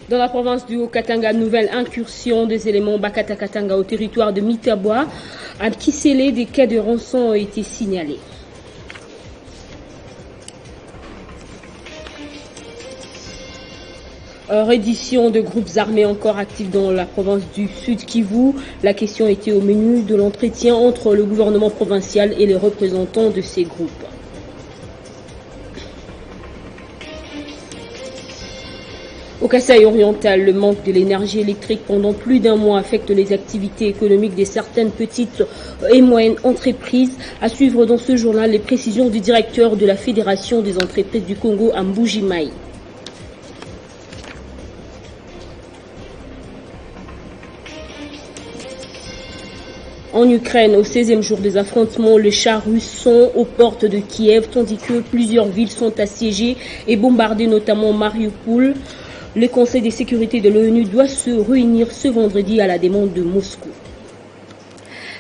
Dans la province du Haut-Katanga, nouvelle incursion des éléments Bakata-Katanga au territoire de Mitaba. À Kisele, des cas de rançon ont été signalés. Reddition de groupes armés encore actifs dans la province du Sud Kivu. La question était au menu de l'entretien entre le gouvernement provincial et les représentants de ces groupes. Au Kasaï oriental, le manque de l'énergie électrique pendant plus d'un mois affecte les activités économiques de certaines petites et moyennes entreprises. À suivre dans ce journal les précisions du directeur de la Fédération des entreprises du Congo à Mbuji-Mayi. En Ukraine, au 16e jour des affrontements, les chars russes sont aux portes de Kiev, tandis que plusieurs villes sont assiégées et bombardées, notamment Mariupol. Le Conseil de sécurité de l'ONU doit se réunir ce vendredi à la demande de Moscou.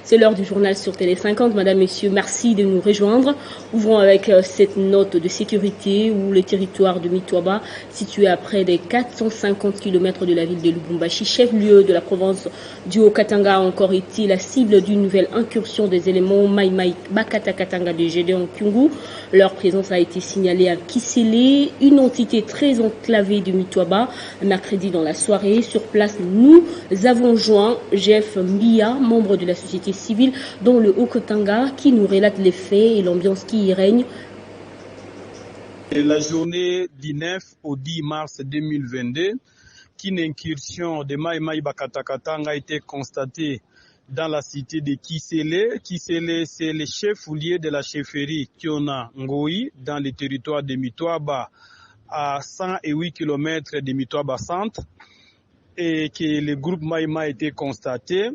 C'est l'heure du journal sur Télé 50. Madame, Messieurs, merci de nous rejoindre. Ouvrons avec cette note de sécurité où le territoire de Mitwaba, situé à près de 450 km de la ville de Lubumbashi, chef-lieu de la province du Haut-Katanga, a encore été la cible d'une nouvelle incursion des éléments Maï Bakata-Katanga de Gédéon Kyungu. Leur présence a été signalée à Kisele, une entité très enclavée de Mitwaba. Mercredi dans la soirée, sur place, nous avons joint Jeff Mbia, membre de la société civile dans le Haut-Katanga, qui nous relate les faits et l'ambiance qui y règne. La journée du 9 au 10 mars 2022, qu'une incursion de Maï Bakata-Katanga a été constatée dans la cité de Kisele. Kisele, c'est le chef-lieu de la chefferie Kiona Ngoï dans le territoire de Mitwaba, à 108 km de Mitwaba centre, et que le groupe Maï a été constaté.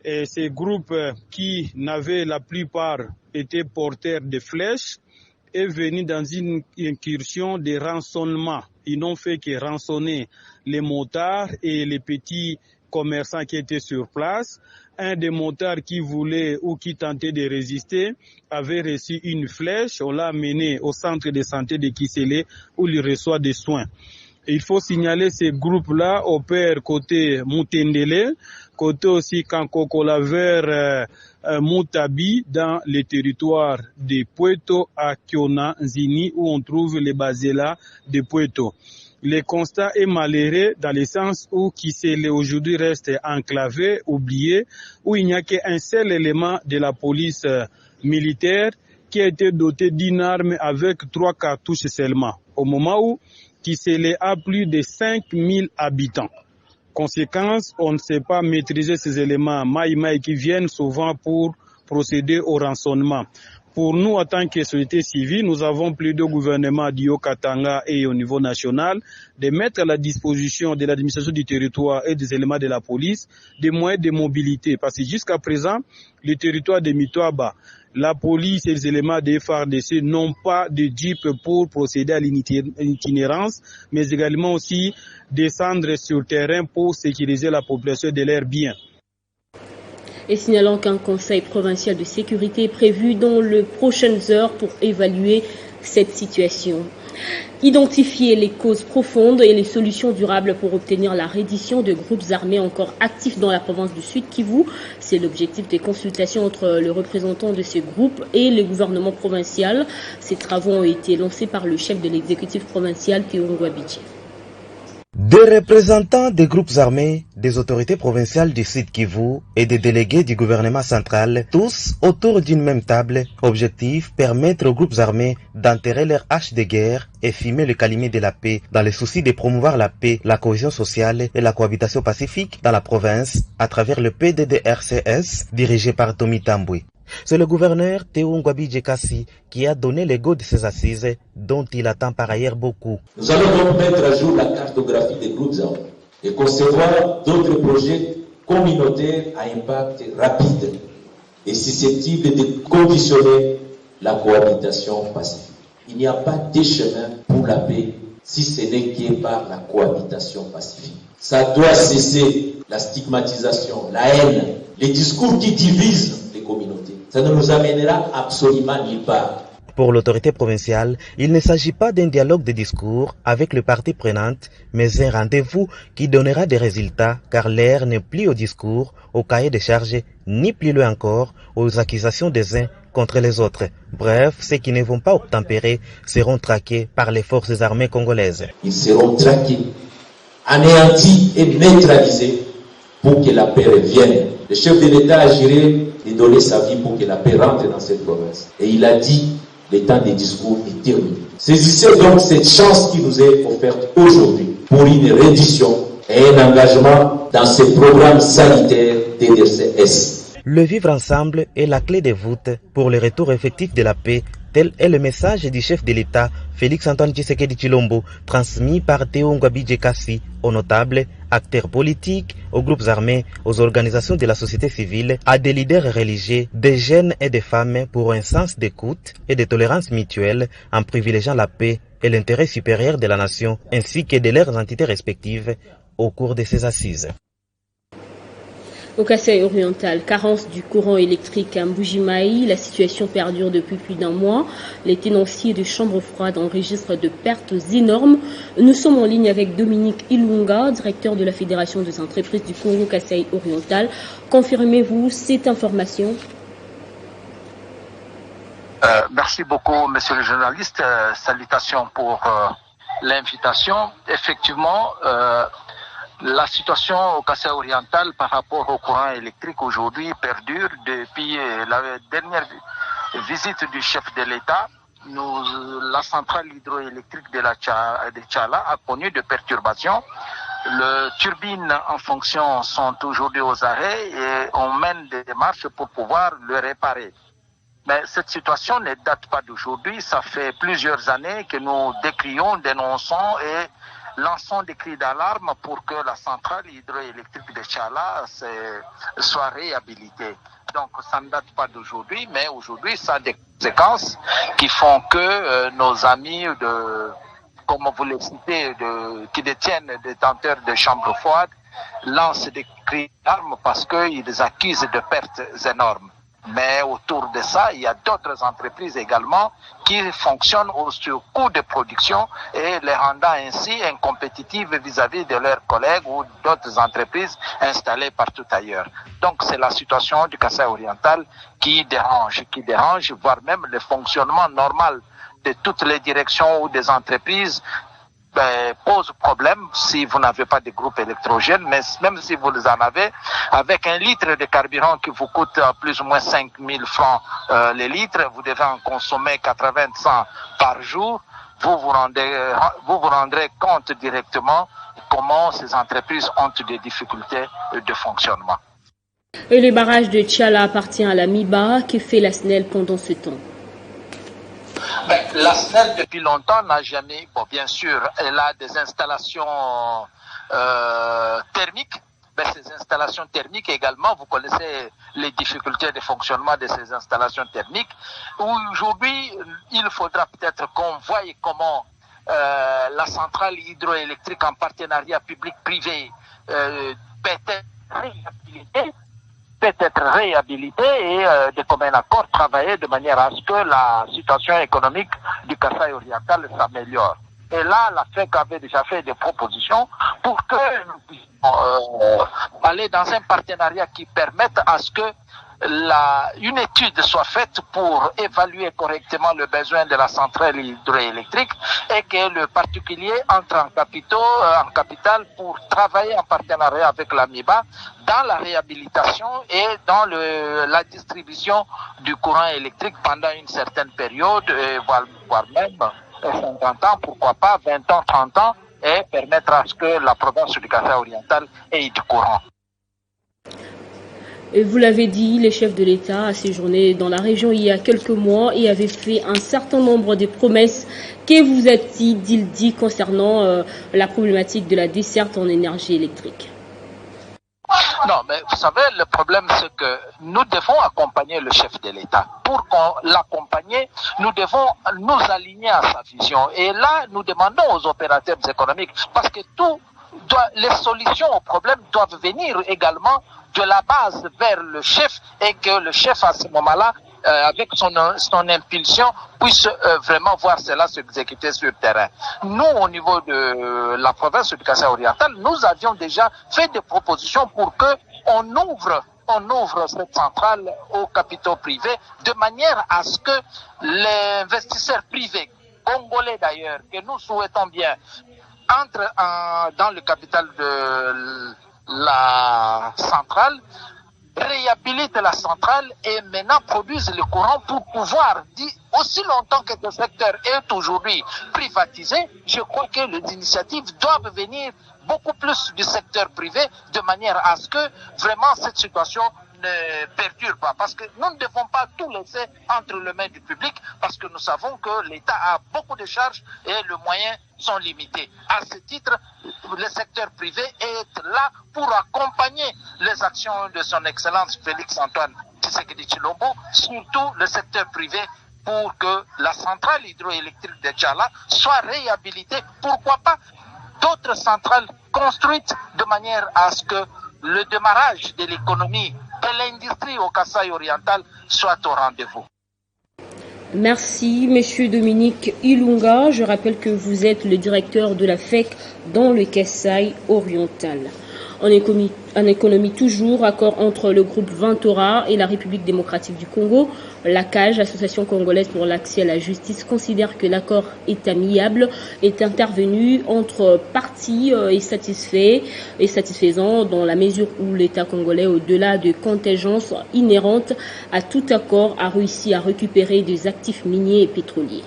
Et ces groupes qui n'avaient la plupart été porteurs de flèches est venu dans une incursion de rançonnement. Ils n'ont fait que rançonner les motards et les petits commerçants qui étaient sur place. Un des motards qui voulait ou qui tentait de résister avait reçu une flèche. On l'a amené au centre de santé de Kisele où il reçoit des soins. Il faut signaler ces groupes-là opèrent côté Mutendele, côté aussi Kankoko-la vers Mutabi dans les territoires de Puerto à Kiona Nzini où on trouve les Bazela de Puerto. Le constat est malheureux dans le sens où Kisele aujourd'hui reste enclavé, oublié, où il n'y a qu'un seul élément de la police militaire qui a été doté d'une arme avec 3 cartouches seulement. Au moment où Kisele a plus de 5000 habitants. Conséquence, on ne sait pas maîtriser ces éléments Maï qui viennent souvent pour procéder au rançonnement. Pour nous, en tant que société civile, nous avons plaidé au gouvernement du Haut-Katanga et au niveau national de mettre à la disposition de l'administration du territoire et des éléments de la police des moyens de mobilité. Parce que jusqu'à présent, le territoire de Mitwaba, la police et les éléments des FARDC n'ont pas de jeep pour procéder à l'itinérance, mais également aussi descendre sur le terrain pour sécuriser la population de leurs biens. Et signalant qu'un conseil provincial de sécurité est prévu dans les prochaines heures pour évaluer cette situation. Identifier les causes profondes et les solutions durables pour obtenir la reddition de groupes armés encore actifs dans la province du Sud Kivu. C'est l'objectif des consultations entre le représentant de ces groupes et le gouvernement provincial. Ces travaux ont été lancés par le chef de l'exécutif provincial, Théo Ngwabidji. Des représentants des groupes armés, des autorités provinciales du Sud Kivu et des délégués du gouvernement central, tous autour d'une même table. Objectif, permettre aux groupes armés d'enterrer leurs haches de guerre et fumer le calumet de la paix dans le souci de promouvoir la paix, la cohésion sociale et la cohabitation pacifique dans la province à travers le PDDRCS dirigé par Tommy Tambwe. C'est le gouverneur Théo Ngwabidji Kassi qui a donné le go de ces assises dont il attend par ailleurs beaucoup. Nous allons donc mettre à jour la cartographie des groupes armés et concevoir d'autres projets communautaires à impact rapide et susceptibles de conditionner la cohabitation pacifique. Il n'y a pas de chemin pour la paix si ce n'est que par la cohabitation pacifique. Ça doit cesser la stigmatisation, la haine, les discours qui divisent les communautés. Ça ne nous amènera absolument nulle part. Pour l'autorité provinciale, il ne s'agit pas d'un dialogue de discours avec les parties prenantes, mais un rendez-vous qui donnera des résultats car l'ère n'est plus au discours, au cahier de charges, ni plus loin encore aux accusations des uns contre les autres. Bref, ceux qui ne vont pas obtempérer seront traqués par les forces armées congolaises. Ils seront traqués, anéantis et neutralisés pour que la paix revienne. Le chef de l'État a juré de donner sa vie pour que la paix rentre dans cette province. Et il a dit, le temps des discours est terminé. Saisissez donc cette chance qui nous est offerte aujourd'hui pour une reddition et un engagement dans ce programme sanitaire TDCS. Le vivre ensemble est la clé de voûte pour le retour effectif de la paix. Tel est le message du chef de l'État, Félix-Antoine Tshisekedi Tshilombo, transmis par Théo Ngwabidje Kassi aux notables, acteurs politiques, aux groupes armés, aux organisations de la société civile, à des leaders religieux, des jeunes et des femmes pour un sens d'écoute et de tolérance mutuelle en privilégiant la paix et l'intérêt supérieur de la nation ainsi que de leurs entités respectives au cours de ces assises. Au Kasaï oriental, carence du courant électrique à Mbujimaï, la situation perdure depuis plus d'un mois. Les tenanciers de chambres froides enregistrent de pertes énormes. Nous sommes en ligne avec Dominique Ilunga, directeur de la Fédération des entreprises du Congo Kasaï oriental. Confirmez-vous cette information? Merci beaucoup, monsieur le journaliste. Salutations pour l'invitation. Effectivement, la situation au Kasaï oriental par rapport au courant électrique aujourd'hui perdure depuis la dernière visite du chef de l'État. La centrale hydroélectrique de Tchala a connu de perturbations. Les turbines en fonction sont aujourd'hui aux arrêts et on mène des démarches pour pouvoir le réparer. Mais cette situation ne date pas d'aujourd'hui. Ça fait plusieurs années que nous décrions, dénonçons et lançons des cris d'alarme pour que la centrale hydroélectrique de Tchala soit réhabilitée. Donc ça ne date pas d'aujourd'hui, mais aujourd'hui ça a des conséquences qui font que nos amis comme vous le citez, qui détiennent des détenteurs de chambres froides, lancent des cris d'alarme parce qu'ils accusent de pertes énormes. Mais autour de ça, il y a d'autres entreprises également qui fonctionnent au surcoût de production et les rendant ainsi incompétitives vis-à-vis de leurs collègues ou d'autres entreprises installées partout ailleurs. Donc c'est la situation du Kasaï oriental qui dérange, voire même le fonctionnement normal de toutes les directions ou des entreprises pose problème si vous n'avez pas de groupe électrogène, mais même si vous en avez, avec un litre de carburant qui vous coûte plus ou moins 5 000 francs le litre, vous devez en consommer 80 par jour, vous vous rendrez compte directement comment ces entreprises ont des difficultés de fonctionnement. Et le barrage de Tchala appartient à la MIBA. Que fait la SNEL pendant ce temps? La SNEL, depuis longtemps, n'a jamais... Bon, bien sûr, elle a des installations thermiques. Mais ces installations thermiques également, vous connaissez les difficultés de fonctionnement de ces installations thermiques. Aujourd'hui, il faudra peut-être qu'on voie comment la centrale hydroélectrique en partenariat public-privé peut être réhabilité et de commun accord travailler de manière à ce que la situation économique du Kasaï oriental s'améliore. Et là, la FEC avait déjà fait des propositions pour que nous puissions aller dans un partenariat qui permette à ce que une étude soit faite pour évaluer correctement le besoin de la centrale hydroélectrique et que le particulier entre en capital pour travailler en partenariat avec la MIBA dans la réhabilitation et dans la distribution du courant électrique pendant une certaine période, voire même 50 ans, pourquoi pas 20 ans, 30 ans, et permettre à ce que la province du Kasaï oriental ait du courant. Et vous l'avez dit, le chef de l'État a séjourné dans la région il y a quelques mois et avait fait un certain nombre de promesses. Que vous a-t-il dit concernant la problématique de la desserte en énergie électrique? Non, mais vous savez, le problème, c'est que nous devons accompagner le chef de l'État. Pour l'accompagner, nous devons nous aligner à sa vision. Et là, nous demandons aux opérateurs économiques, parce que les solutions aux problèmes doivent venir également de la base vers le chef et que le chef, à ce moment-là, avec son impulsion, puisse vraiment voir cela s'exécuter sur le terrain. Nous, au niveau de la province du Kasaï oriental, nous avions déjà fait des propositions pour que on ouvre cette centrale aux capitaux privés de manière à ce que les investisseurs privés, congolais d'ailleurs, que nous souhaitons bien, entrent dans le capital de la centrale, réhabilitent la centrale et maintenant produisent le courant pour pouvoir dire, aussi longtemps que le secteur est aujourd'hui privatisé, je crois que les initiatives doivent venir beaucoup plus du secteur privé de manière à ce que vraiment cette situation ne perdure pas. Parce que nous ne devons pas tout laisser entre les mains du public parce que nous savons que l'État a beaucoup de charges et les moyens sont limités. À ce titre, le secteur privé est là pour accompagner les actions de son Excellence Félix-Antoine Tshisekedi Tshilombo, surtout le secteur privé, pour que la centrale hydroélectrique de Djala soit réhabilitée. Pourquoi pas d'autres centrales construites de manière à ce que le démarrage de l'économie et l'industrie au Kasaï oriental soit au rendez-vous. Merci, Monsieur Dominique Ilunga. Je rappelle que vous êtes le directeur de la FEC dans le Kasaï oriental. En économie toujours, accord entre le groupe Ventora et la République démocratique du Congo. La CAJ, Association congolaise pour l'accès à la justice, considère que l'accord est amiable, est intervenu entre parties et satisfaisant dans la mesure où l'État congolais, au-delà de contingences inhérentes à tout accord, a réussi à récupérer des actifs miniers et pétroliers.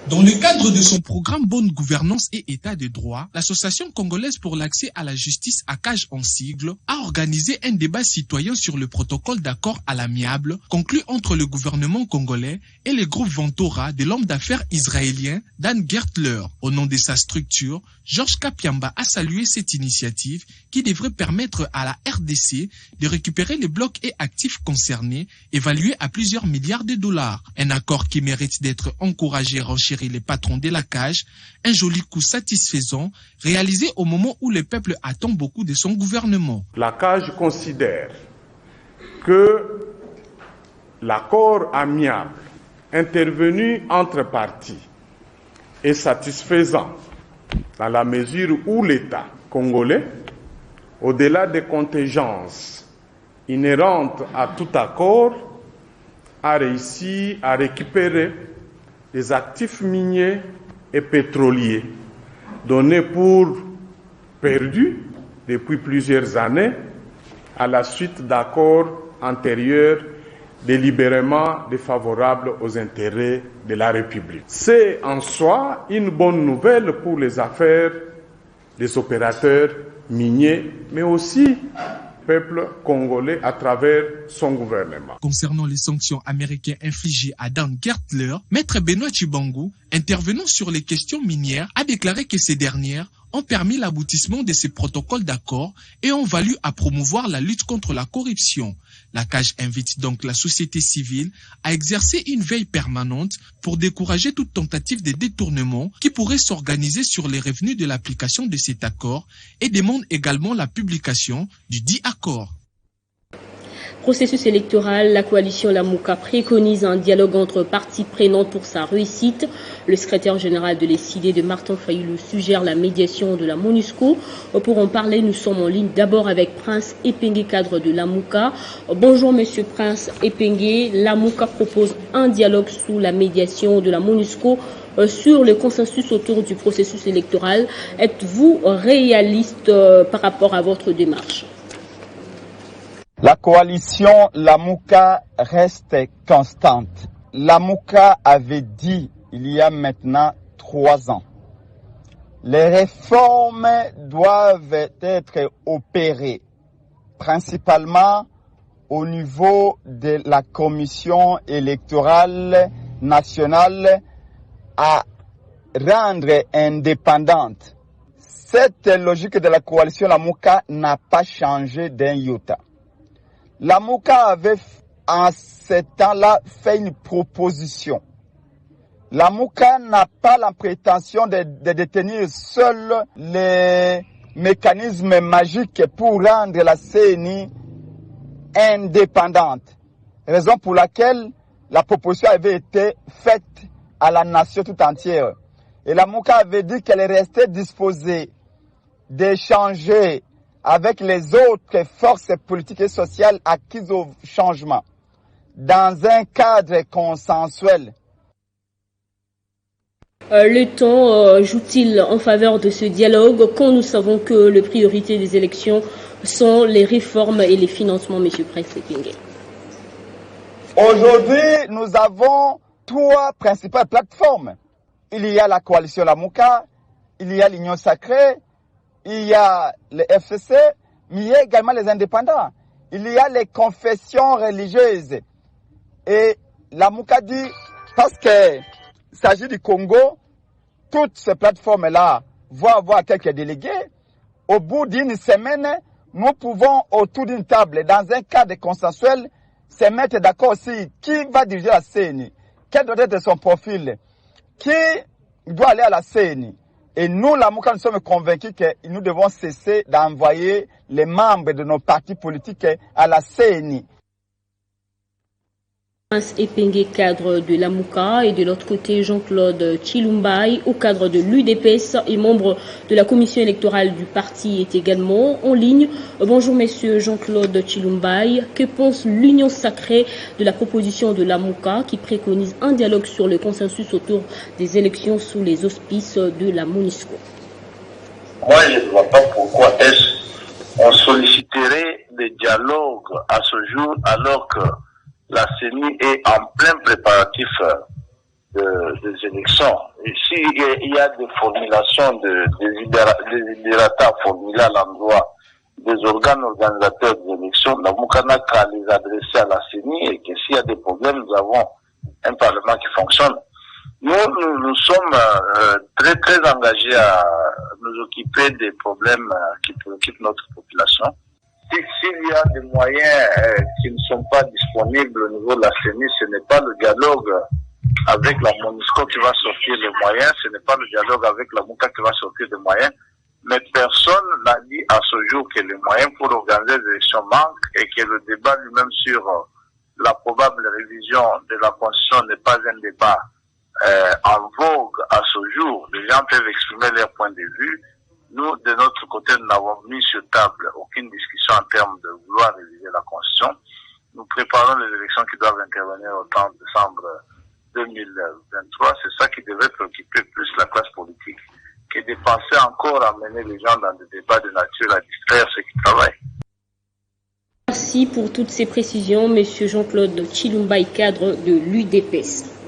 Dans le cadre de son programme Bonne Gouvernance et État de droit, l'Association congolaise pour l'accès à la justice, ACAJ en sigle, a organisé un débat citoyen sur le protocole d'accord à l'amiable conclu entre le gouvernement congolais et le groupe Ventora de l'homme d'affaires israélien Dan Gertler. Au nom de sa structure, Georges Kapiamba a salué cette initiative qui devrait permettre à la RDC de récupérer les blocs et actifs concernés, évalués à plusieurs milliards de dollars. Un accord qui mérite d'être encouragé et renchéri les patrons de la CAJ, un joli coup satisfaisant réalisé au moment où le peuple attend beaucoup de son gouvernement. La CAJ considère que l'accord amiable intervenu entre parties est satisfaisant dans la mesure où l'État congolais, au-delà des contingences inhérentes à tout accord, a réussi à récupérer des actifs miniers et pétroliers donnés pour perdus depuis plusieurs années à la suite d'accords antérieurs délibérément défavorables aux intérêts de la République. C'est en soi une bonne nouvelle pour les affaires des opérateurs miniers, mais aussi peuple congolais à travers son gouvernement. Concernant les sanctions américaines infligées à Dan Gertler, Maître Benoît Chibangu, intervenant sur les questions minières, a déclaré que ces dernières ont permis l'aboutissement de ces protocoles d'accord et ont valu à promouvoir la lutte contre la corruption. La CAJ invite donc la société civile à exercer une veille permanente pour décourager toute tentative de détournement qui pourrait s'organiser sur les revenus de l'application de cet accord et demande également la publication du dit accord. Processus électoral, la coalition Lamuka préconise un dialogue entre parties prenantes pour sa réussite. Le secrétaire général de l'ECD de Martin Fayulu suggère la médiation de la MONUSCO. Pour en parler, nous sommes en ligne d'abord avec Prince Epengue, cadre de Lamuka. Bonjour Monsieur Prince Epengue. Lamuka propose un dialogue sous la médiation de la MONUSCO sur le consensus autour du processus électoral. Êtes-vous réaliste par rapport à votre démarche? La coalition Lamuka reste constante. Lamuka avait dit il y a maintenant 3 ans, les réformes doivent être opérées, principalement au niveau de la commission électorale nationale à rendre indépendante. Cette logique de la coalition Lamuka n'a pas changé d'un iota. Lamuka avait en ce temps-là fait une proposition. Lamuka n'a pas la prétention de détenir seul les mécanismes magiques pour rendre la CENI indépendante. raison pour laquelle la proposition avait été faite à la nation tout entière. Et la MOUCA avait dit qu'elle restait disposée d'échanger avec les autres forces politiques et sociales acquises au changement dans un cadre consensuel. Le temps joue-t-il en faveur de ce dialogue quand nous savons que les priorités des élections sont les réformes et les financements, M. Prince Epenge? Aujourd'hui, nous avons 3 principales plateformes. Il y a la coalition La Mouka, il y a l'Union Sacrée, il y a le FCC, mais il y a également les indépendants. Il y a les confessions religieuses. Et La Mouka dit, parce qu'il s'agit du Congo, toutes ces plateformes-là vont avoir quelques délégués. Au bout d'une semaine, nous pouvons, autour d'une table, dans un cadre consensuel, se mettre d'accord aussi qui va diriger la CENI, quel doit être son profil, qui doit aller à la CENI. Et nous, la MOUCA, nous sommes convaincus que nous devons cesser d'envoyer les membres de nos partis politiques à la CENI. Prince Epenge, cadre de la MOUCA, et de l'autre côté Jean-Claude Chilumbai, au cadre de l'UDPS et membre de la commission électorale du parti, est également en ligne. Bonjour Monsieur Jean-Claude Chilumbai, que pense l'Union Sacrée de la proposition de la MOUCA qui préconise un dialogue sur le consensus autour des élections sous les auspices de la MONUSCO? Moi, je ne vois pas pourquoi on solliciterait des dialogues à ce jour alors que la CENI est en plein préparatif des élections. Ici, il y a des formulations, des desiderata formulés à l'endroit des organes organisateurs des élections. La MOUCA n'a qu'à les adresser à la CENI et que s'il y a des problèmes, nous avons un parlement qui fonctionne. Nous sommes très très engagés à nous occuper des problèmes qui préoccupent notre population. S'il y a des moyens qui ne sont pas disponibles au niveau de la CENI, ce n'est pas le dialogue avec la MONUSCO qui va sortir les moyens, ce n'est pas le dialogue avec la MOUCA qui va sortir des moyens, mais personne n'a dit à ce jour que les moyens pour organiser les élections manquent et que le débat lui-même sur la probable révision de la Constitution n'est pas un débat en vogue à ce jour. Les gens peuvent exprimer leur point de vue. Nous, de notre côté, nous n'avons mis sur table aucune discussion en termes de vouloir réviser la Constitution. Nous préparons les élections qui doivent intervenir au 30 décembre 2023. C'est ça qui devrait préoccuper plus la classe politique que de penser encore à mener les gens dans des débats de nature à distraire ceux qui travaillent. Merci pour toutes ces précisions, Monsieur Jean-Claude Chilumbai, cadre de l'UDPS.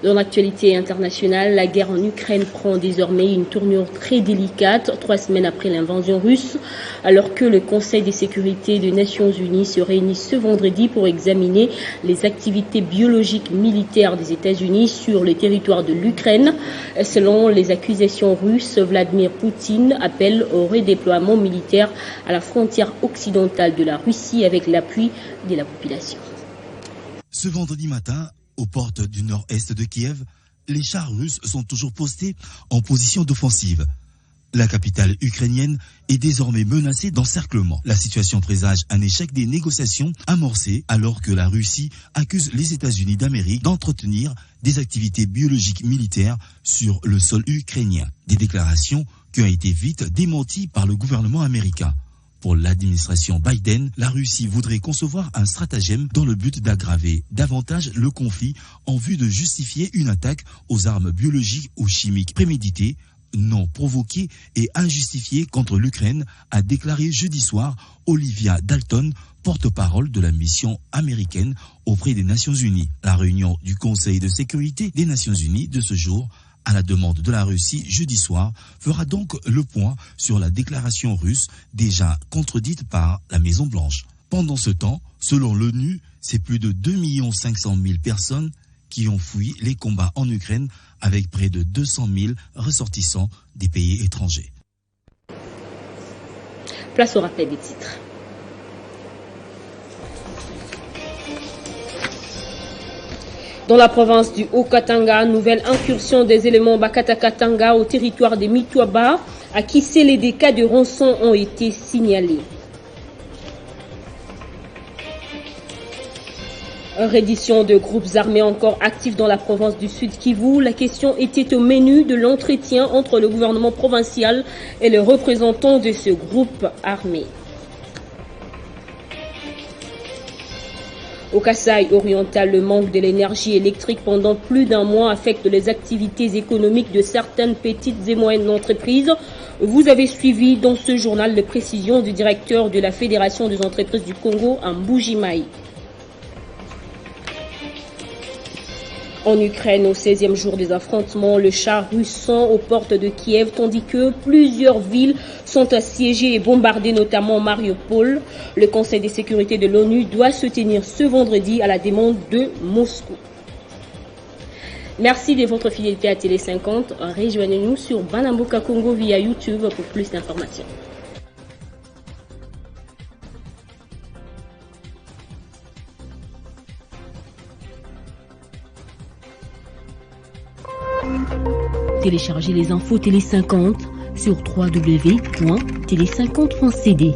Dans l'actualité internationale, la guerre en Ukraine prend désormais une tournure très délicate, 3 semaines après l'invasion russe, alors que le Conseil de sécurité des Nations Unies se réunit ce vendredi pour examiner les activités biologiques militaires des États-Unis sur le territoire de l'Ukraine. Selon les accusations russes, Vladimir Poutine appelle au redéploiement militaire à la frontière occidentale de la Russie avec l'appui de la population. Ce vendredi matin, aux portes du nord-est de Kiev, les chars russes sont toujours postés en position d'offensive. La capitale ukrainienne est désormais menacée d'encerclement. La situation présage un échec des négociations amorcées alors que la Russie accuse les États-Unis d'Amérique d'entretenir des activités biologiques militaires sur le sol ukrainien. Des déclarations qui ont été vite démenties par le gouvernement américain. Pour l'administration Biden, la Russie voudrait concevoir un stratagème dans le but d'aggraver davantage le conflit en vue de justifier une attaque aux armes biologiques ou chimiques préméditées, non provoquées et injustifiées contre l'Ukraine, a déclaré jeudi soir Olivia Dalton, porte-parole de la mission américaine auprès des Nations Unies. La réunion du Conseil de sécurité des Nations Unies de ce jour, à la demande de la Russie jeudi soir, fera donc le point sur la déclaration russe déjà contredite par la Maison-Blanche. Pendant ce temps, selon l'ONU, c'est plus de 2 500 000 personnes qui ont fui les combats en Ukraine avec près de 200 000 ressortissants des pays étrangers. Place au rappel des titres. Dans la province du Haut-Katanga, nouvelle incursion des éléments Bakata-Katanga au territoire des Mitouaba, à Kisele, des cas de rançon ont été signalés. Reddition de groupes armés encore actifs dans la province du Sud Kivu. La question était au menu de l'entretien entre le gouvernement provincial et les représentants de ce groupe armé. Au Kasaï oriental, le manque de l'énergie électrique pendant plus d'un mois affecte les activités économiques de certaines petites et moyennes entreprises. Vous avez suivi dans ce journal les précisions du directeur de la Fédération des entreprises du Congo à Mbuji-Mayi. En Ukraine, au 16e jour des affrontements, les chars russes sont aux portes de Kiev, tandis que plusieurs villes sont assiégées et bombardées, notamment Mariupol. Le Conseil de sécurité de l'ONU doit se tenir ce vendredi à la demande de Moscou. Merci de votre fidélité à Télé 50. Rejoignez-nous sur Banamboka Congo via YouTube pour plus d'informations. Téléchargez les infos Télé 50 sur www.télé50.cd.